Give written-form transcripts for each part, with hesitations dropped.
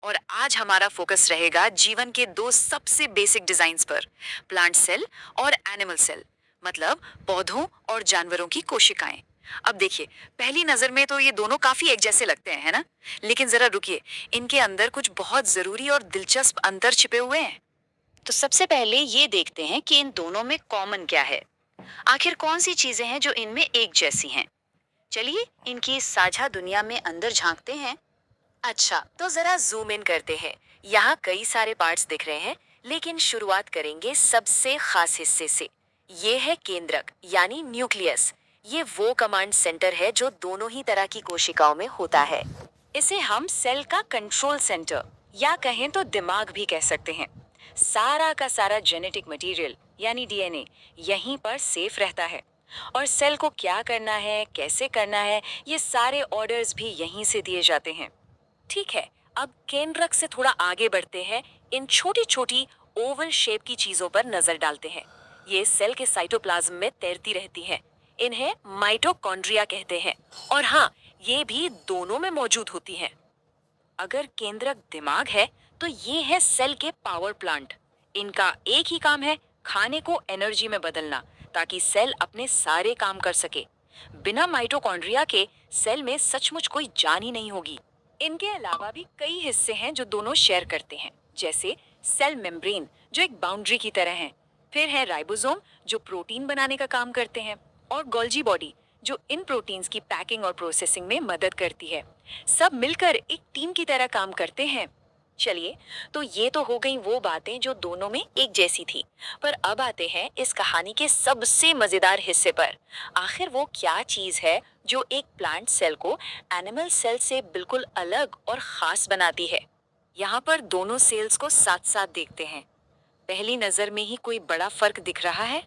और आज हमारा फोकस रहेगा जीवन के दो सबसे बेसिक डिजाइन्स पर, प्लांट सेल और एनिमल सेल, मतलब पौधों और जानवरों की कोशिकाएं। अब देखिए, पहली नजर में तो ये दोनों काफी एक जैसे लगते हैं, है ना? लेकिन जरा रुकिए, इनके अंदर कुछ बहुत जरूरी और दिलचस्प अंतर छिपे हुए हैं। तो सबसे पहले ये देखते हैं कि इन दोनों में कॉमन क्या है। आखिर कौन सी चीजें हैं जो इनमें एक जैसी हैं? चलिए इनकी इस साझा दुनिया में अंदर झांकते हैं। अच्छा, तो जरा जूम इन करते हैं। यहाँ कई सारे पार्ट्स दिख रहे हैं, लेकिन शुरुआत करेंगे सबसे खास हिस्से से। ये है केंद्रक यानी न्यूक्लियस। ये वो कमांड सेंटर है जो दोनों ही तरह की कोशिकाओं में होता है। इसे हम सेल का कंट्रोल सेंटर या कहें तो दिमाग भी कह सकते हैं। सारा का सारा जेनेटिक मटेरियल यानी डीएनए यहीं पर सेफ रहता है। और सेल को क्या करना है, कैसे करना है, ये सारे ऑर्डर्स भी यहीं से दिए जाते हैं। ठीक है, अब केंद्रक से थोड़ा आगे बढ़ते हैं। इन छोटी छोटी ओवल शेप की चीजों पर नजर डालते हैं। ये सेल के साइटोप्लाज्म में तैरती रहती हैं। इन्हें माइटोकॉन्ड्रिया कहते हैं। और हाँ, ये भी दोनों में मौजूद होती हैं। अगर केंद्रक दिमाग है, तो ये है सेल के पावर प्लांट। इनका एक ही काम है, खाने को एनर्जी में बदलना, ताकि सेल अपने सारे काम कर सके। बिना माइटोकॉन्ड्रिया के सेल में सचमुच कोई जान ही नहीं होगी। इनके अलावा भी कई हिस्से हैं जो दोनों शेयर करते हैं, जैसे सेल मेम्ब्रेन जो एक बाउंड्री की तरह है। फिर है राइबोसोम जो प्रोटीन बनाने का काम करते हैं, और गोल्जी बॉडी जो इन प्रोटीन्स की पैकिंग और प्रोसेसिंग में मदद करती है। सब मिलकर एक टीम की तरह काम करते हैं। चलिए, तो ये तो हो गई वो बातें जो दोनों में एक जैसी थी। पर अब आते हैं इस कहानी के सबसे मजेदार हिस्से पर। आखिर वो क्या चीज है जो एक प्लांट सेल को एनिमल सेल से बिल्कुल अलग और खास बनाती है? यहाँ पर दोनों सेल्स को साथ साथ देखते हैं। पहली नजर में ही कोई बड़ा फर्क दिख रहा है?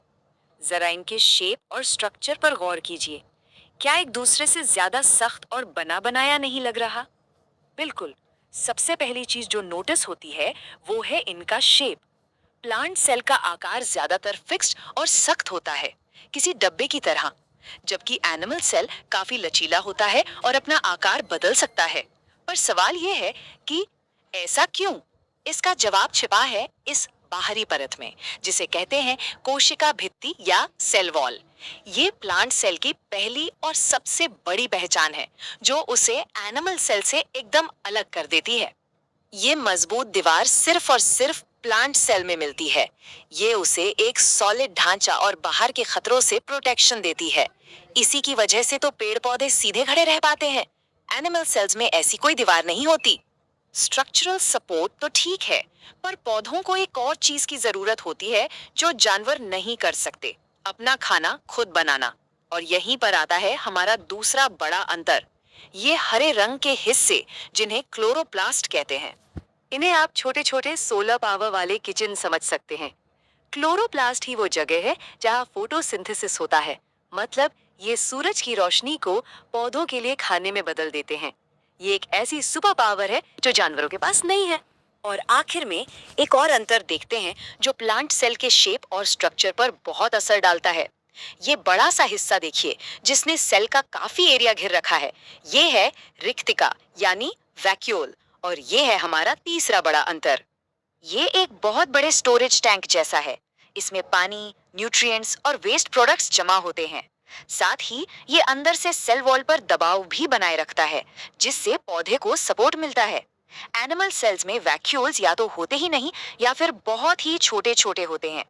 जरा इनके शेप और स्ट्रक्चर पर गौर कीजिए। क्या एक दूसरे से ज्यादा सख्त और बना बनाया नहीं लग रहा? बिल्कुल। सबसे पहली चीज जो नोटिस होती है वो है इनका शेप। प्लांट सेल का आकार ज्यादातर फिक्स्ड और सख्त होता है, किसी डब्बे की तरह, जबकि एनिमल सेल काफी लचीला होता है और अपना आकार बदल सकता है। पर सवाल यह है कि ऐसा क्यों? इसका जवाब छिपा है इस बाहरी परत में, जिसे कहते हैं कोशिका भित्ति या सेल वॉल। ये प्लांट सेल की पहली और सबसे बड़ी पहचान है, जो उसे एनिमल सेल से एकदम अलग कर देती है। ये मजबूत दीवार सिर्फ और सिर्फ प्लांट सेल में मिलती है। ये उसे एक सॉलिड ढांचा और बाहर के खतरों से प्रोटेक्शन देती है। इसी की वजह से तो पेड़ पौधे सीधे खड़े रह पाते हैं। एनिमल सेल्स में ऐसी कोई दीवार नहीं होती। स्ट्रक्चरल सपोर्ट तो ठीक है, पर पौधों को एक और चीज की जरूरत होती है जो जानवर नहीं कर सकते, अपना खाना खुद बनाना। और यहीं पर आता है हमारा दूसरा बड़ा अंतर। ये हरे रंग के हिस्से, जिन्हें क्लोरोप्लास्ट कहते हैं। इन्हें आप छोटे छोटे सोलर पावर वाले किचन समझ सकते हैं। क्लोरोप्लास्ट ही वो जगह है जहाँ फोटोसिंथेसिस होता है, मतलब ये सूरज की रोशनी को पौधों के लिए खाने में बदल देते हैं। ये एक ऐसी सुपर पावर है जो जानवरों के पास नहीं है। और आखिर में एक और अंतर देखते हैं जो प्लांट सेल के शेप और स्ट्रक्चर पर बहुत असर डालता है। ये बड़ा सा हिस्सा देखिए जिसने सेल का काफी एरिया घेर रखा है। ये है रिक्तिका यानी वैक्यूल। और ये है हमारा तीसरा बड़ा अंतर। ये एक बहुत बड़े स्टोरेज टैंक जैसा है। इसमें पानी, न्यूट्रिएंट्स और वेस्ट प्रोडक्ट्स जमा होते हैं। साथ ही ये अंदर से सेल वॉल पर दबाव भी बनाए रखता है, जिससे पौधे को सपोर्ट मिलता है। एनिमल सेल्स में वैक्यूल्स या तो होते ही नहीं या फिर बहुत ही छोटे छोटे होते हैं।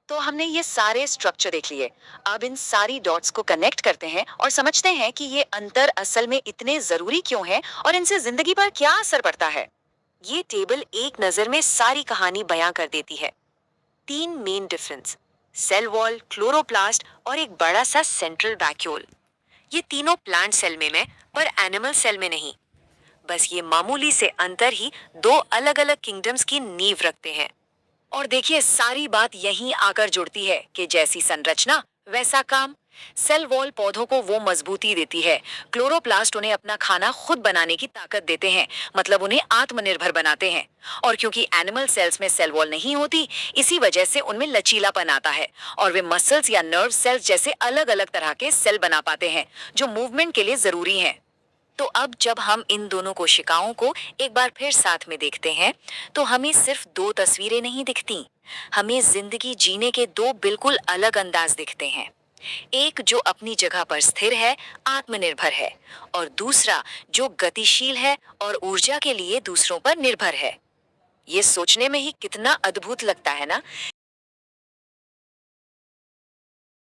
तो हमने ये सारे स्ट्रक्चर देख लिए। अब इन सारी डॉट्स को कनेक्ट करते हैं और समझते हैं कि ये अंतर असल में इतने जरूरी क्यों हैं और इनसे जिंदगी पर क्या असर पड़ता है। ये टेबल एक नजर में सारी कहानी बयां कर देती है। तीन main difference, cell wall, chloroplast और एक बड़ा सा सेंट्रल वैक्यूल। ये तीनों प्लांट सेल में पर एनिमल सेल में नहीं। बस ये मामूली से अंतर ही दो अलग अलग किंगडम्स की नींव रखते हैं। और देखिए, सारी बात यहीं आकर जुड़ती है कि जैसी संरचना वैसा काम। सेल वॉल पौधों को वो मजबूती देती है, क्लोरोप्लास्ट उन्हें अपना खाना खुद बनाने की ताकत देते हैं, मतलब उन्हें आत्मनिर्भर बनाते हैं। और क्योंकि एनिमल सेल्स में सेल वॉल नहीं होती, इसी वजह से उनमें लचीलापन आता है और वे मसल्स या नर्व सेल्स जैसे अलग अलग तरह के सेल बना पाते हैं जो मूवमेंट के लिए जरूरी हैं। तो अब जब हम इन दोनों कोशिकाओं को एक बार फिर साथ में देखते हैं, तो हमें सिर्फ दो तस्वीरें नहीं दिखती, हमें जिंदगी जीने के दो बिल्कुल अलग अंदाज दिखते हैं। एक जो अपनी जगह पर स्थिर है, आत्मनिर्भर है, और दूसरा जो गतिशील है और ऊर्जा के लिए दूसरों पर निर्भर है। ये सोचने में ही कितना अद्भुत लगता है ना,